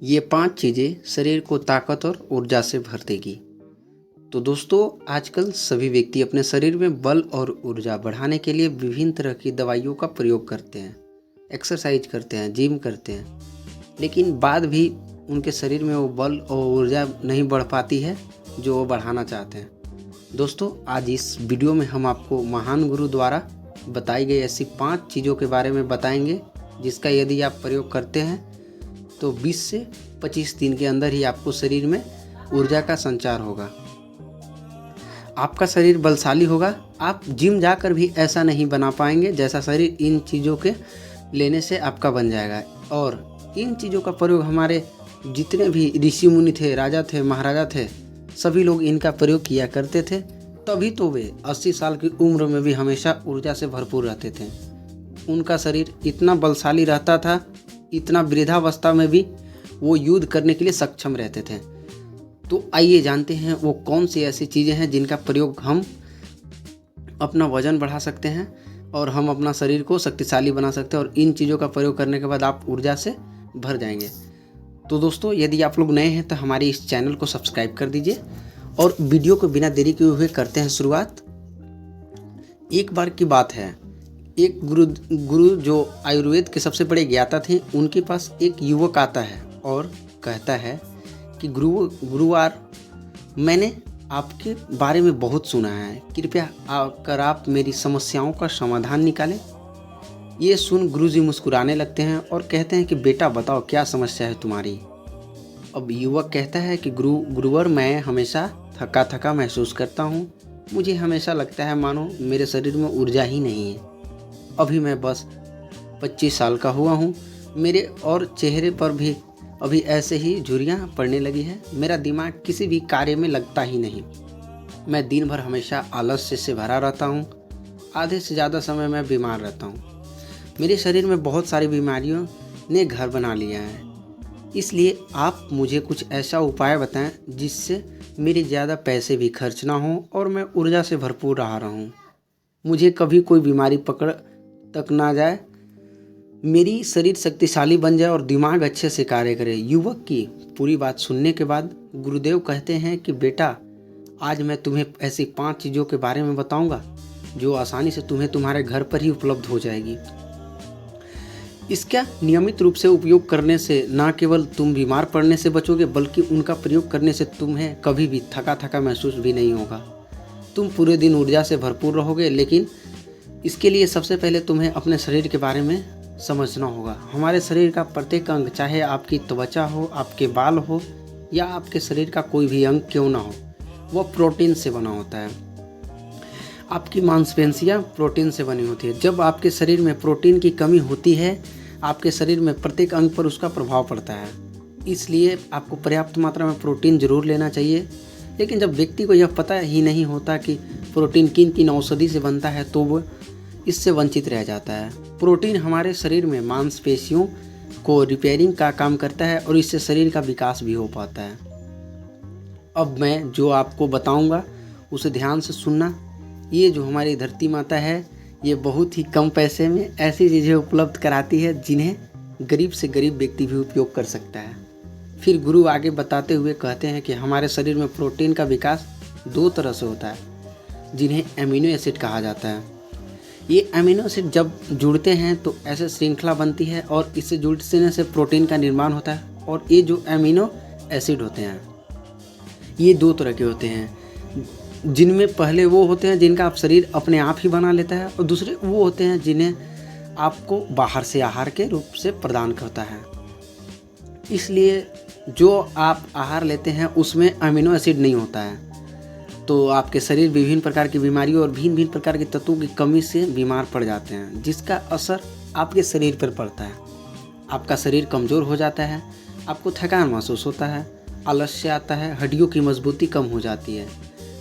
ये 5 चीज़ें शरीर को ताकत और ऊर्जा से भर देगी। तो दोस्तों, आजकल सभी व्यक्ति अपने शरीर में बल और ऊर्जा बढ़ाने के लिए विभिन्न तरह की दवाइयों का प्रयोग करते हैं, एक्सरसाइज करते हैं, जिम करते हैं, लेकिन बाद भी उनके शरीर में वो बल और ऊर्जा नहीं बढ़ पाती है जो वो बढ़ाना चाहते हैं। दोस्तों, आज इस वीडियो में हम आपको महान गुरु द्वारा बताई गई ऐसी 5 चीज़ों के बारे में बताएंगे, जिसका यदि आप प्रयोग करते हैं तो 20 से 25 दिन के अंदर ही आपको शरीर में ऊर्जा का संचार होगा, आपका शरीर बलशाली होगा। आप जिम जाकर भी ऐसा नहीं बना पाएंगे जैसा शरीर इन चीज़ों के लेने से आपका बन जाएगा। और इन चीज़ों का प्रयोग हमारे जितने भी ऋषि मुनि थे, राजा थे, महाराजा थे, सभी लोग इनका प्रयोग किया करते थे। तभी तो वे 80 साल की उम्र में भी हमेशा ऊर्जा से भरपूर रहते थे। उनका शरीर इतना बलशाली रहता था, इतना वृद्धावस्था में भी वो युद्ध करने के लिए सक्षम रहते थे। तो आइए जानते हैं वो कौन सी ऐसी चीज़ें हैं जिनका प्रयोग हम अपना वजन बढ़ा सकते हैं और हम अपना शरीर को शक्तिशाली बना सकते हैं, और इन चीज़ों का प्रयोग करने के बाद आप ऊर्जा से भर जाएंगे। तो दोस्तों, यदि आप लोग नए हैं तो हमारे इस चैनल को सब्सक्राइब कर दीजिए और वीडियो को बिना देरी किए हुए करते हैं शुरुआत। एक बार की बात है, एक गुरु जो आयुर्वेद के सबसे बड़े ज्ञाता थे, उनके पास एक युवक आता है और कहता है कि गुरुवार, मैंने आपके बारे में बहुत सुना है, कृपया आकर आप मेरी समस्याओं का समाधान निकालें। ये सुन गुरुजी मुस्कुराने लगते हैं और कहते हैं कि बेटा बताओ क्या समस्या है तुम्हारी। अब युवक कहता है कि गुरुवर, मैं हमेशा थका थका महसूस करता हूँ। मुझे हमेशा लगता है मानो मेरे शरीर में ऊर्जा ही नहीं है। अभी मैं बस 25 साल का हुआ हूँ, मेरे और चेहरे पर भी अभी ऐसे ही झुर्रियाँ पड़ने लगी है। मेरा दिमाग किसी भी कार्य में लगता ही नहीं। मैं दिन भर हमेशा आलस्य से भरा रहता हूँ। आधे से ज़्यादा समय मैं बीमार रहता हूँ। मेरे शरीर में बहुत सारी बीमारियों ने घर बना लिया है। इसलिए आप मुझे कुछ ऐसा उपाय बताएं जिससे मेरे ज़्यादा पैसे भी खर्च ना हो और मैं ऊर्जा से भरपूर रहा रहूँ। मुझे कभी कोई बीमारी पकड़ तक ना जाए, मेरी शरीर शक्तिशाली बन जाए और दिमाग अच्छे से कार्य करे। युवक की पूरी बात सुनने के बाद गुरुदेव कहते हैं कि बेटा, आज मैं तुम्हें ऐसी 5 चीज़ों के बारे में बताऊंगा जो आसानी से तुम्हें तुम्हारे घर पर ही उपलब्ध हो जाएगी। इसका नियमित रूप से उपयोग करने से न केवल तुम बीमार पड़ने से बचोगे, बल्कि उनका प्रयोग करने से तुम्हें कभी भी थका थका महसूस भी नहीं होगा। तुम पूरे दिन ऊर्जा से भरपूर रहोगे। लेकिन इसके लिए सबसे पहले तुम्हें अपने शरीर के बारे में समझना होगा। हमारे शरीर का प्रत्येक अंग, चाहे आपकी त्वचा हो, आपके बाल हो या आपके शरीर का कोई भी अंग क्यों ना हो, वह प्रोटीन से बना होता है। आपकी मांसपेशियां प्रोटीन से बनी होती है। जब आपके शरीर में प्रोटीन की कमी होती है, आपके शरीर में प्रत्येक अंग पर उसका प्रभाव पड़ता है। इसलिए आपको पर्याप्त मात्रा में प्रोटीन जरूर लेना चाहिए। लेकिन जब व्यक्ति को यह पता ही नहीं होता कि प्रोटीन किन किन औषधि से बनता है, तो वो इससे वंचित रह जाता है। प्रोटीन हमारे शरीर में मांसपेशियों को रिपेयरिंग का काम करता है और इससे शरीर का विकास भी हो पाता है। अब मैं जो आपको बताऊंगा उसे ध्यान से सुनना। ये जो हमारी धरती माता है, ये बहुत ही कम पैसे में ऐसी चीज़ें उपलब्ध कराती है जिन्हें गरीब से गरीब व्यक्ति भी उपयोग कर सकता है। फिर गुरु आगे बताते हुए कहते हैं कि हमारे शरीर में प्रोटीन का विकास 2 तरह से होता है, जिन्हें एमिनो एसिड कहा जाता है। ये अमीनो एसिड जब जुड़ते हैं तो ऐसे श्रृंखला बनती है और इससे जुड़ने से प्रोटीन का निर्माण होता है। और ये जो अमीनो एसिड होते हैं, ये 2 तरह के होते हैं, जिनमें पहले वो होते हैं जिनका आप शरीर अपने आप ही बना लेता है, और दूसरे वो होते हैं जिन्हें आपको बाहर से आहार के रूप से प्रदान करता है। इसलिए जो आप आहार लेते हैं उसमें अमीनो एसिड नहीं होता है, तो आपके शरीर विभिन्न प्रकार की बीमारियों और भिन्न भिन्न प्रकार के तत्वों की कमी से बीमार पड़ जाते हैं, जिसका असर आपके शरीर पर पड़ता है। आपका शरीर कमज़ोर हो जाता है, आपको थकान महसूस होता है, आलस्य आता है, हड्डियों की मजबूती कम हो जाती है,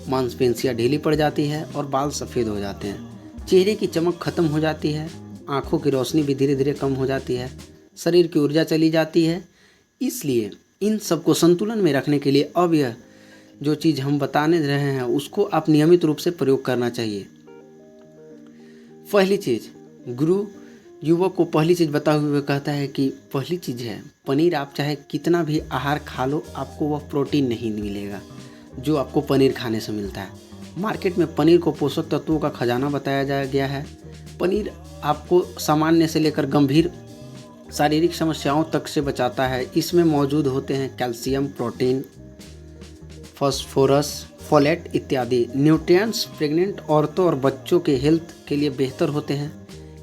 मांसपेशियां ढीली पड़ जाती है और बाल सफ़ेद हो जाते हैं, चेहरे की चमक खत्म हो जाती है, आँखों की रोशनी भी धीरे धीरे कम हो जाती है, शरीर की ऊर्जा चली जाती है। इसलिए इन सबको संतुलन में रखने के लिए अब यह जो चीज़ हम बताने रहे हैं उसको आप नियमित रूप से प्रयोग करना चाहिए। पहली चीज़, गुरु युवक को पहली चीज़ बताते हुए कहता है कि पहली चीज़ है पनीर, आप चाहे कितना भी आहार खा लो आपको वह प्रोटीन नहीं मिलेगा जो आपको पनीर खाने से मिलता है। मार्केट में पनीर को पोषक तत्वों का खजाना बताया गया है। पनीर आपको सामान्य से लेकर गंभीर शारीरिक समस्याओं तक से बचाता है। इसमें मौजूद होते हैं कैल्शियम, प्रोटीन, फास्फोरस, फोलेट इत्यादि न्यूट्रिएंट्स। प्रेग्नेंट औरतों और बच्चों के हेल्थ के लिए बेहतर होते हैं।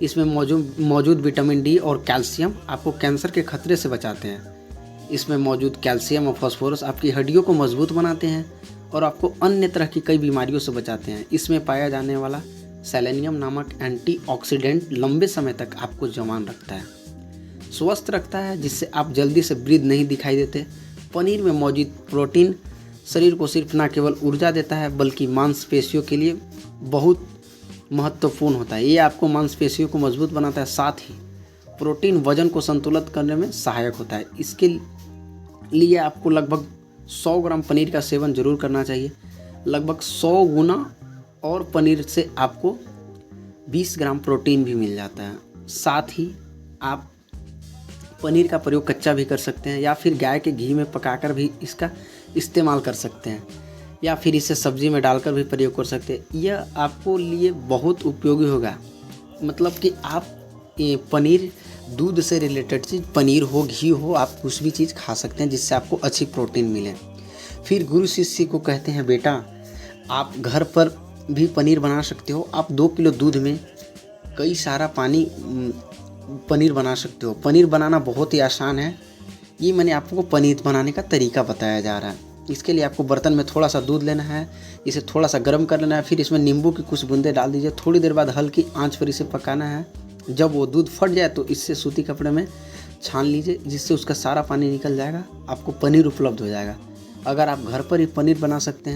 इसमें मौजूद विटामिन डी और कैल्शियम आपको कैंसर के खतरे से बचाते हैं। इसमें मौजूद कैल्शियम और फास्फोरस आपकी हड्डियों को मजबूत बनाते हैं और आपको अन्य तरह की कई बीमारियों से बचाते हैं। इसमें पाया जाने वाला सेलेनियम नामक एंटीऑक्सीडेंट लंबे समय तक आपको जवान रखता है, स्वस्थ रखता है, जिससे आप जल्दी से वृद्ध नहीं दिखाई देते। पनीर में मौजूद प्रोटीन शरीर को सिर्फ न केवल ऊर्जा देता है बल्कि मांसपेशियों के लिए बहुत महत्वपूर्ण होता है। ये आपको मांसपेशियों को मजबूत बनाता है। साथ ही प्रोटीन वजन को संतुलित करने में सहायक होता है। इसके लिए आपको लगभग 100 ग्राम पनीर का सेवन जरूर करना चाहिए। लगभग 100 गुना और पनीर से आपको 20 ग्राम प्रोटीन भी मिल जाता है। साथ ही आप पनीर का प्रयोग कच्चा भी कर सकते हैं या फिर गाय के घी में पकाकर भी इसका इस्तेमाल कर सकते हैं या फिर इसे सब्जी में डालकर भी प्रयोग कर सकते हैं। यह आपको लिए बहुत उपयोगी होगा। मतलब कि आप ये पनीर दूध से रिलेटेड चीज़, पनीर हो, घी हो, आप कुछ भी चीज़ खा सकते हैं जिससे आपको अच्छी प्रोटीन मिले। फिर गुरु शिष्य को कहते हैं बेटा आप घर पर भी पनीर बना सकते हो। आप 2 किलो दूध में कई सारा पनीर बना सकते हो। पनीर बनाना बहुत ही आसान है। ये मैंने आपको पनीर बनाने का तरीका बताया जा रहा है। इसके लिए आपको बर्तन में थोड़ा सा दूध लेना है, इसे थोड़ा सा गर्म कर लेना है, फिर इसमें नींबू की कुछ बूंदें डाल दीजिए। थोड़ी देर बाद हल्की आंच पर इसे पकाना है। जब वो दूध फट जाए तो इससे सूती कपड़े में छान लीजिए, जिससे उसका सारा पानी निकल जाएगा। आपको पनीर उपलब्ध हो जाएगा। अगर आप घर पर ही पनीर बना सकते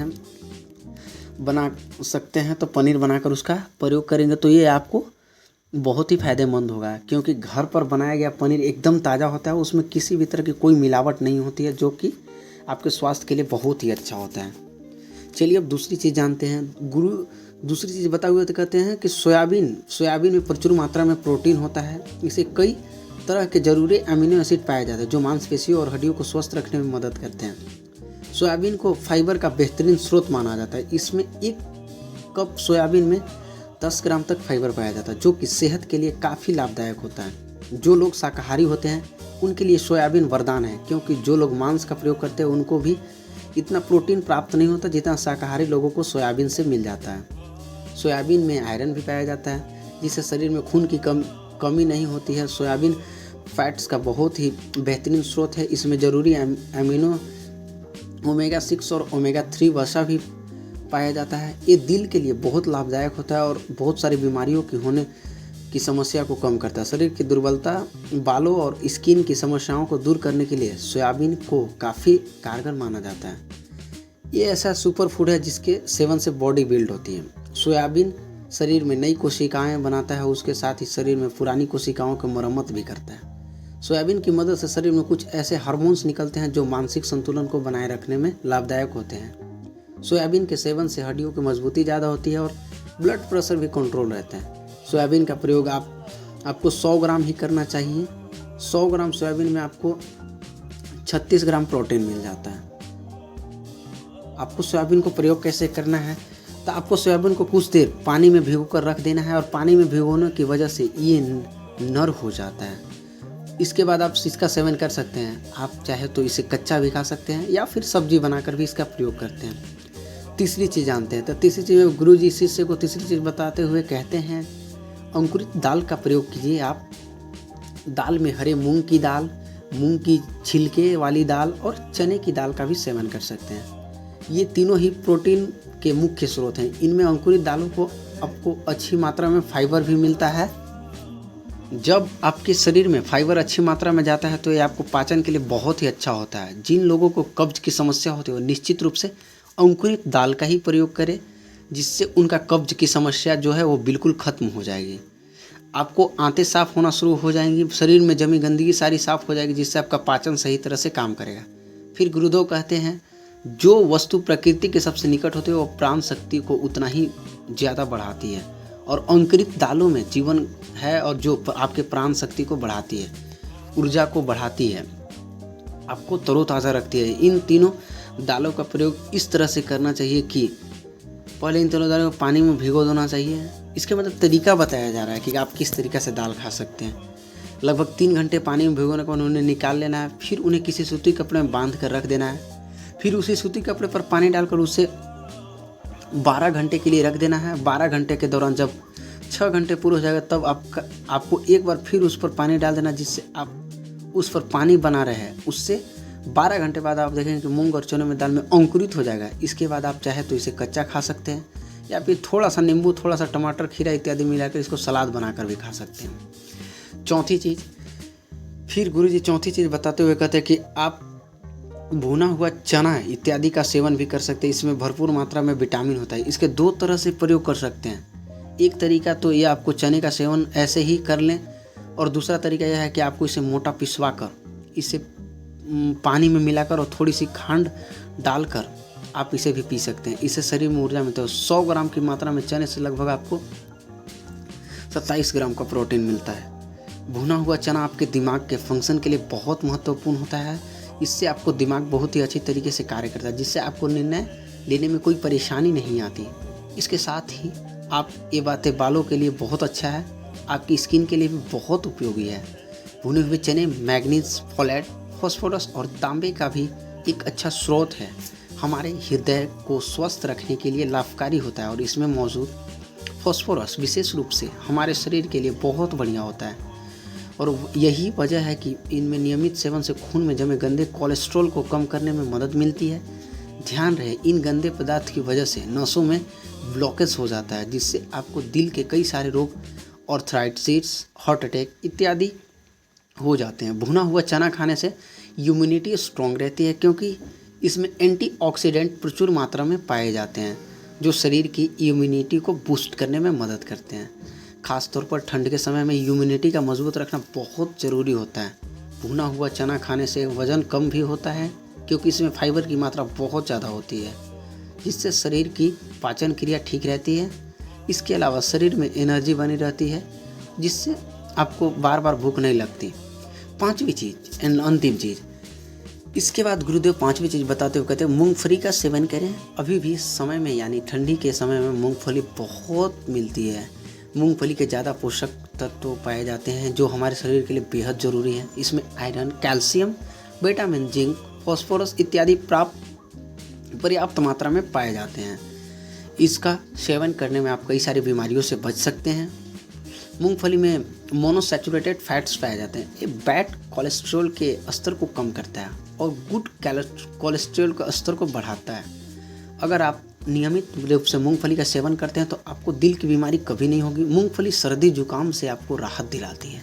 हैं तो पनीर बनाकर उसका प्रयोग करेंगे तो ये आपको बहुत ही फ़ायदेमंद होगा, क्योंकि घर पर बनाया गया पनीर एकदम ताज़ा होता है। उसमें किसी भी तरह की कोई मिलावट नहीं होती है, जो कि आपके स्वास्थ्य के लिए बहुत ही अच्छा होता है। चलिए अब दूसरी चीज़ जानते हैं। गुरु दूसरी चीज़ बताए हुए तो कहते हैं कि सोयाबीन में प्रचुर मात्रा में प्रोटीन होता है। इसे कई तरह के जरूरी अमीनो एसिड पाए जाते हैं जो मांसपेशियों और हड्डियों को स्वस्थ रखने में मदद करते हैं। सोयाबीन को फाइबर का बेहतरीन स्रोत माना जाता है। इसमें 1 कप सोयाबीन में 10 ग्राम तक फाइबर पाया जाता है, जो कि सेहत के लिए काफ़ी लाभदायक होता है। जो लोग शाकाहारी होते हैं उनके लिए सोयाबीन वरदान है, क्योंकि जो लोग मांस का प्रयोग करते हैं उनको भी इतना प्रोटीन प्राप्त नहीं होता जितना शाकाहारी लोगों को सोयाबीन से मिल जाता है। सोयाबीन में आयरन भी पाया जाता है, जिससे शरीर में खून की कमी नहीं होती है। सोयाबीन फैट्स का बहुत ही बेहतरीन स्रोत है। इसमें ज़रूरी अमीनो ओमेगा 6 और ओमेगा 3 वसा भी पाया जाता है। ये दिल के लिए बहुत लाभदायक होता है और बहुत सारी बीमारियों की होने की समस्या को कम करता है। शरीर की दुर्बलता, बालों और स्किन की समस्याओं को दूर करने के लिए सोयाबीन को काफ़ी कारगर माना जाता है। ये ऐसा सुपर फूड है जिसके सेवन से बॉडी बिल्ड होती है। सोयाबीन शरीर में नई कोशिकाएं बनाता है, उसके साथ ही शरीर में पुरानी कोशिकाओं की मरम्मत भी करता है। सोयाबीन की मदद से शरीर में कुछ ऐसे हार्मोन्स निकलते हैं जो मानसिक संतुलन को बनाए रखने में लाभदायक होते हैं। सोयाबीन के सेवन से हड्डियों की मजबूती ज़्यादा होती है और ब्लड प्रेशर भी कंट्रोल रहता है। सोयाबीन का प्रयोग आपको 100 ग्राम ही करना चाहिए। 100 ग्राम सोयाबीन में आपको 36 ग्राम प्रोटीन मिल जाता है। आपको सोयाबीन को प्रयोग कैसे करना है, तो आपको सोयाबीन को कुछ देर पानी में भिगोकर रख देना है और पानी में भिगोने की वजह से ये नर हो जाता है। इसके बाद आप इसका सेवन कर सकते हैं। आप चाहे तो इसे कच्चा भी खा सकते हैं या फिर सब्जी बनाकर भी इसका प्रयोग करते हैं। तीसरी चीज़ जानते हैं। तो तीसरी चीज़ में गुरु जी शिष्य को तीसरी चीज़ बताते हुए कहते हैं अंकुरित दाल का प्रयोग कीजिए। आप दाल में हरे मूंग की दाल, मूंग की छिलके वाली दाल और चने की दाल का भी सेवन कर सकते हैं। ये तीनों ही प्रोटीन के मुख्य स्रोत हैं। इनमें अंकुरित दालों को आपको अच्छी मात्रा में फाइबर भी मिलता है। जब आपके शरीर में फाइबर अच्छी मात्रा में जाता है तो ये आपको पाचन के लिए बहुत ही अच्छा होता है। जिन लोगों को कब्ज की समस्या होती है वो निश्चित रूप से अंकुरित दाल का ही प्रयोग करें, जिससे उनका कब्ज की समस्या जो है वो बिल्कुल ख़त्म हो जाएगी। आपको आंतें साफ़ होना शुरू हो जाएंगी, शरीर में जमी गंदगी सारी साफ़ हो जाएगी, जिससे आपका पाचन सही तरह से काम करेगा। फिर गुरुदेव कहते हैं जो वस्तु प्रकृति के सबसे निकट होती है वो प्राण शक्ति को उतना ही ज़्यादा बढ़ाती है और अंकुरित दालों में जीवन है और जो आपके प्राण शक्ति को बढ़ाती है, ऊर्जा को बढ़ाती है, आपको तरोताज़ा रखती है। इन तीनों दालों का प्रयोग इस तरह से करना चाहिए कि पहले इन तीनों दालों को पानी में भिगो देना चाहिए। इसके मतलब तरीका बताया जा रहा है कि आप किस तरीक़े से दाल खा सकते हैं। लगभग 3 घंटे पानी में भिगोने के बाद उन्हें निकाल लेना है, फिर उन्हें किसी सूती कपड़े में बांध कर रख देना है। फिर उसी सूती कपड़े पर पानी डालकर उसे 12 घंटे के लिए रख देना है। 12 घंटे के दौरान जब 6 घंटे पूरे हो जाएगा तब आपको एक बार फिर उस पर पानी डाल देना, जिससे आप उस पर पानी बना रहे। उससे 12 घंटे बाद आप देखेंगे कि मूंग और चने में दाल में अंकुरित हो जाएगा। इसके बाद आप चाहे तो इसे कच्चा खा सकते हैं या फिर थोड़ा सा नींबू, थोड़ा सा टमाटर, खीरा इत्यादि मिलाकर इसको सलाद बनाकर भी खा सकते हैं। चौथी चीज़, फिर गुरुजी चौथी चीज़ बताते हुए कहते हैं कि आप भुना हुआ चना इत्यादि का सेवन भी कर सकते हैं। इसमें भरपूर मात्रा में विटामिन होता है। इसके 2 तरह से प्रयोग कर सकते हैं। एक तरीका तो ये आपको चने का सेवन ऐसे ही कर लें, और दूसरा तरीका यह है कि आपको इसे मोटा पिसवा कर इसे पानी में मिलाकर और थोड़ी सी खंड डालकर आप इसे भी पी सकते हैं। इससे शरीर में ऊर्जा मिलती है। 100 ग्राम की मात्रा में चने से लगभग आपको 27 ग्राम का प्रोटीन मिलता है। भुना हुआ चना आपके दिमाग के फंक्शन के लिए बहुत महत्वपूर्ण होता है। इससे आपको दिमाग बहुत ही अच्छी तरीके से कार्य करता है, जिससे आपको निर्णय लेने में कोई परेशानी नहीं आती। इसके साथ ही आप ये बातें बालों के लिए बहुत अच्छा है, आपकी स्किन के लिए भी बहुत उपयोगी है। भुने हुए चने मैग्नीज, फोलेट, फास्फोरस और तांबे का भी एक अच्छा स्रोत है। हमारे हृदय को स्वस्थ रखने के लिए लाभकारी होता है, और इसमें मौजूद फास्फोरस विशेष रूप से हमारे शरीर के लिए बहुत बढ़िया होता है। और यही वजह है कि इनमें नियमित सेवन से खून में जमे गंदे कोलेस्ट्रॉल को कम करने में मदद मिलती है। ध्यान रहे, इन गंदे पदार्थ की वजह से नसों में ब्लॉकेज हो जाता है, जिससे आपको दिल के कई सारे रोग, आर्थराइटिस, हार्ट अटैक इत्यादि हो जाते हैं। भुना हुआ चना खाने से इम्यूनिटी स्ट्रॉन्ग रहती है, क्योंकि इसमें एंटीऑक्सीडेंट प्रचुर मात्रा में पाए जाते हैं, जो शरीर की इम्यूनिटी को बूस्ट करने में मदद करते हैं। खास तौर पर ठंड के समय में इम्यूनिटी का मजबूत रखना बहुत ज़रूरी होता है। भुना हुआ चना खाने से वज़न कम भी होता है, क्योंकि इसमें फाइबर की मात्रा बहुत ज़्यादा होती है, जिससे शरीर की पाचन क्रिया ठीक रहती है। इसके अलावा शरीर में एनर्जी बनी रहती है, जिससे आपको बार बार भूख नहीं लगती। 5वीं चीज़ एंड अंतिम चीज़, इसके बाद गुरुदेव 5वीं चीज़ बताते हुए कहते हैं मूंगफली का सेवन करें। अभी भी समय में यानी ठंडी के समय में मूंगफली बहुत मिलती है। मूंगफली के ज़्यादा पोषक तत्व पाए जाते हैं, जो हमारे शरीर के लिए बेहद ज़रूरी है। इसमें iron, calcium, vitamin, zinc, phosphorus इत्यादि पर्याप्त मात्रा में पाए जाते हैं। इसका सेवन करने में आप कई सारी बीमारियों से बच सकते हैं। मूंगफली में मोनोसैचुरेटेड फैट्स पाए जाते हैं। ये बैड कोलेस्ट्रॉल के स्तर को कम करता है और गुड कोलेस्ट्रॉल के स्तर को बढ़ाता है। अगर आप नियमित रूप से मूंगफली का सेवन करते हैं तो आपको दिल की बीमारी कभी नहीं होगी। मूंगफली सर्दी जुकाम से आपको राहत दिलाती है।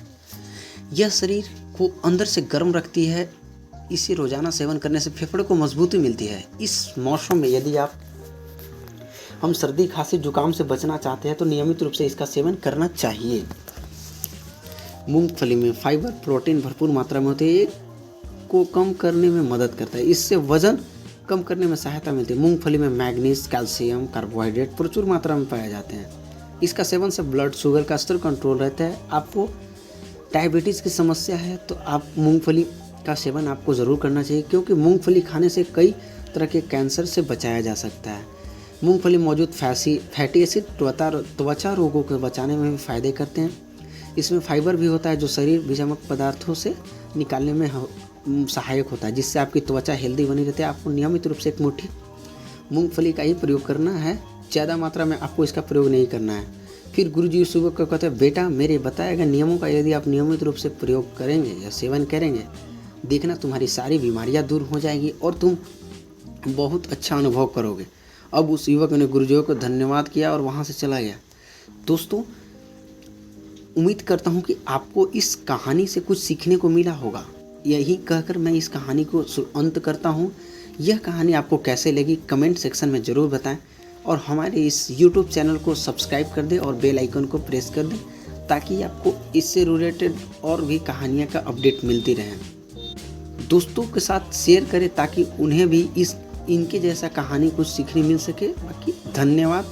यह शरीर को अंदर से गर्म रखती है। इसे रोजाना सेवन करने से फेफड़े को मजबूती मिलती है। इस मौसम में यदि हम सर्दी, खांसी, जुकाम से बचना चाहते हैं तो नियमित रूप से इसका सेवन करना चाहिए। मूंगफली में फाइबर, प्रोटीन भरपूर मात्रा में होते हैं, को कम करने में मदद करता है। इससे वजन कम करने में सहायता मिलती है। मूंगफली में मैग्नीज, कैल्शियम, कार्बोहाइड्रेट प्रचुर मात्रा में पाए जाते हैं। इसका सेवन से ब्लड शुगर का स्तर कंट्रोल रहता है। आपको डायबिटीज़ की समस्या है तो आप मूंगफली का सेवन आपको ज़रूर करना चाहिए, क्योंकि मूंगफली खाने से कई तरह के कैंसर से बचाया जा सकता है। मूंगफली मौजूद फैटी एसिड त्वचा रोगों को बचाने में भी फ़ायदे करते हैं। इसमें फाइबर भी होता है, जो शरीर विषाक्त पदार्थों से निकालने में सहायक होता है, जिससे आपकी त्वचा हेल्दी बनी रहती है। आपको नियमित रूप से एक मुट्ठी मूंगफली का ही प्रयोग करना है, ज़्यादा मात्रा में आपको इसका प्रयोग नहीं करना है। फिर गुरुजी सुबह को कहते हैं, बेटा मेरे बताए गए नियमों का यदि आप नियमित रूप से प्रयोग करेंगे या सेवन करेंगे, देखना तुम्हारी सारी बीमारियां दूर हो जाएगी और तुम बहुत अच्छा अनुभव करोगे। अब उस युवक ने गुरुजियों को धन्यवाद किया और वहाँ से चला गया। दोस्तों, उम्मीद करता हूँ कि आपको इस कहानी से कुछ सीखने को मिला होगा। यही कहकर मैं इस कहानी को अंत करता हूँ। यह कहानी आपको कैसे लगी कमेंट सेक्शन में ज़रूर बताएं, और हमारे इस YouTube चैनल को सब्सक्राइब कर दें और बेल आइकन को प्रेस कर दें, ताकि आपको इससे रिलेटेड और भी कहानियाँ का अपडेट मिलती रहें। दोस्तों के साथ शेयर करें ताकि उन्हें भी इनके जैसा कहानी कुछ सीखने मिल सके। बाकी धन्यवाद।